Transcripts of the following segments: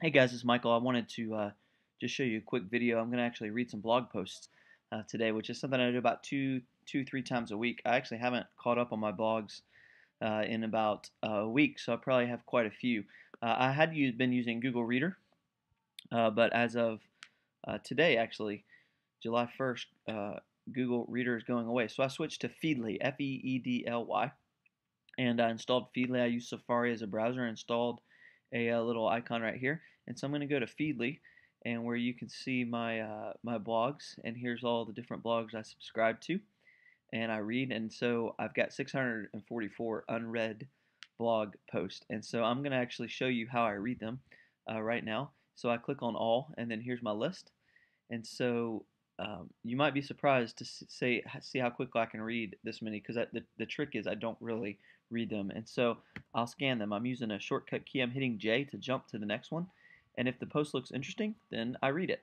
Hey guys, it's Michael. I wanted to just show you a quick video. I'm going to actually read some blog posts today, which is something I do about three times a week. I actually haven't caught up on my blogs in about a week, so I probably have quite a few. I had been using Google Reader, but as of today, actually, July 1st, Google Reader is going away. So I switched to Feedly, Feedly, and I installed Feedly. I use Safari as a browser, installed a little icon right here. And so I'm going to go to Feedly, and where you can see my blogs, and here's all the different blogs I subscribe to and I read. And so I've got 644 unread blog posts, and so I'm going to actually show you how I read them right now. So I click on all, and then here's my list. And so you might be surprised to see how quickly I can read this many, because the trick is I don't really read them. And so I'll scan them. I'm using a shortcut key. I'm hitting J to jump to the next one. And if the post looks interesting, then I read it.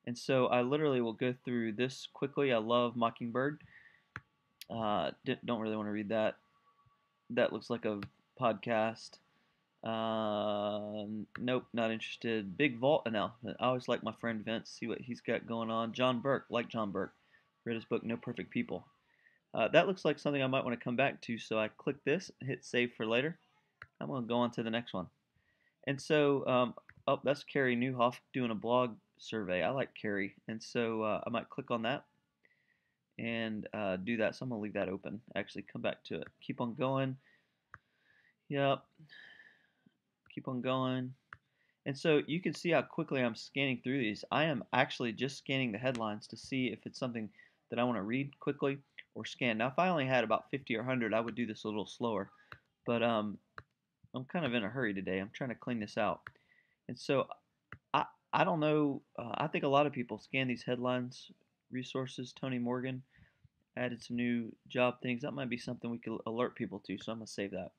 And so I literally will go through this quickly. I love Mockingbird. Don't really want to read that. That looks like a podcast. Nope, not interested. Big Vault announcement. I always like my friend Vince, see what he's got going on. John Burke, like John Burke. Read his book, No Perfect People. That looks like something I might want to come back to, so I click this, hit save for later. I'm going to go on to the next one. And so, oh, that's Carey Nieuwhof doing a blog survey. I like Carey, and so I might click on that and do that. So I'm going to leave that open. Actually, come back to it. Keep on going. Yep. Keep on going. And so you can see how quickly I'm scanning through these. I am actually just scanning the headlines to see if it's something that I want to read quickly or scan. Now, if I only had about 50 or 100, I would do this a little slower. But I'm kind of in a hurry today. I'm trying to clean this out. And so I, I don't know. I think a lot of people scan these headlines, resources. Tony Morgan added some new job things. That might be something we could alert people to, so I'm going to save that.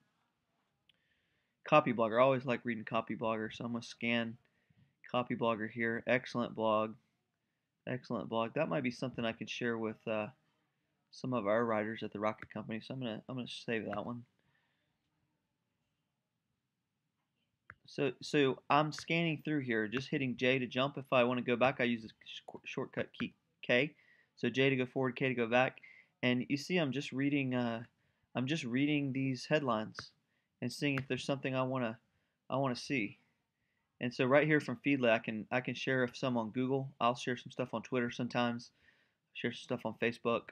Copyblogger. I always like reading Copyblogger, so I'm going to scan Copyblogger here. Excellent blog. Excellent blog. That might be something I could share with some of our writers at the Rocket Company. So I'm gonna save that one. So I'm scanning through here, just hitting J to jump. If I want to go back, I use the shortcut key K. So J to go forward, K to go back. And you see, I'm just reading these headlines and seeing if there's something I wanna see. And so right here from Feedly, I can share some on Google. I'll share some stuff on Twitter sometimes. Share some stuff on Facebook.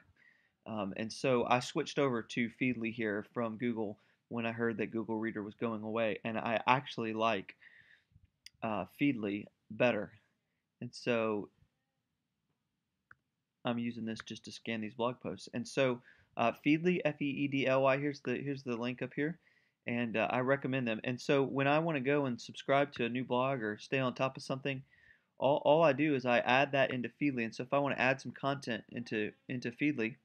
And so I switched over to Feedly here from Google when I heard that Google Reader was going away, and I actually like Feedly better. And so I'm using this just to scan these blog posts. And so Feedly, Feedly. Here's the link up here, and I recommend them. And so when I want to go and subscribe to a new blog or stay on top of something, all I do is I add that into Feedly. And so if I want to add some content into Feedly,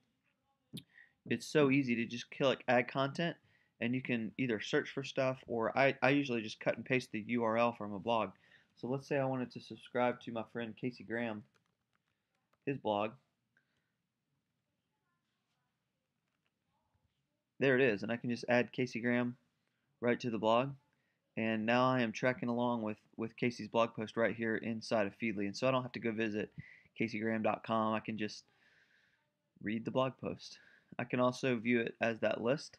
it's so easy to just click add content, and you can either search for stuff, or I usually just cut and paste the URL from a blog. So let's say I wanted to subscribe to my friend Casey Graham, his blog. There it is, and I can just add Casey Graham right to the blog. And now I am tracking along with Casey's blog post right here inside of Feedly. And so I don't have to go visit caseygraham.com. I can just read the blog post. I can also view it as that list.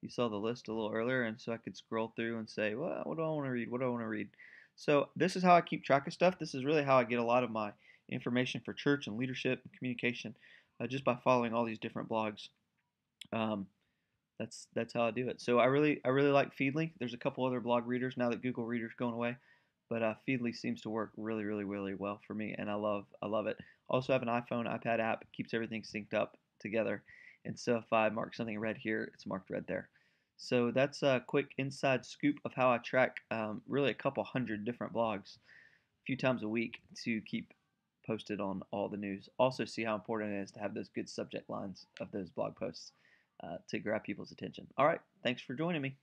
You saw the list a little earlier, and so I could scroll through and say, well, what do I want to read? What do I want to read? So this is how I keep track of stuff. This is really how I get a lot of my information for church and leadership and communication, just by following all these different blogs. Um, that's how I do it. So I really like Feedly. There's a couple other blog readers now that Google Reader's going away, but Feedly seems to work really well for me, and I love it. Also have an iPhone iPad app. It keeps everything synced up together, and so if I mark something red here, it's marked red there. So that's a quick inside scoop of how I track really a couple hundred different blogs a few times a week to keep posted on all the news. Also see how important it is to have those good subject lines of those blog posts to grab people's attention. All right, thanks for joining me.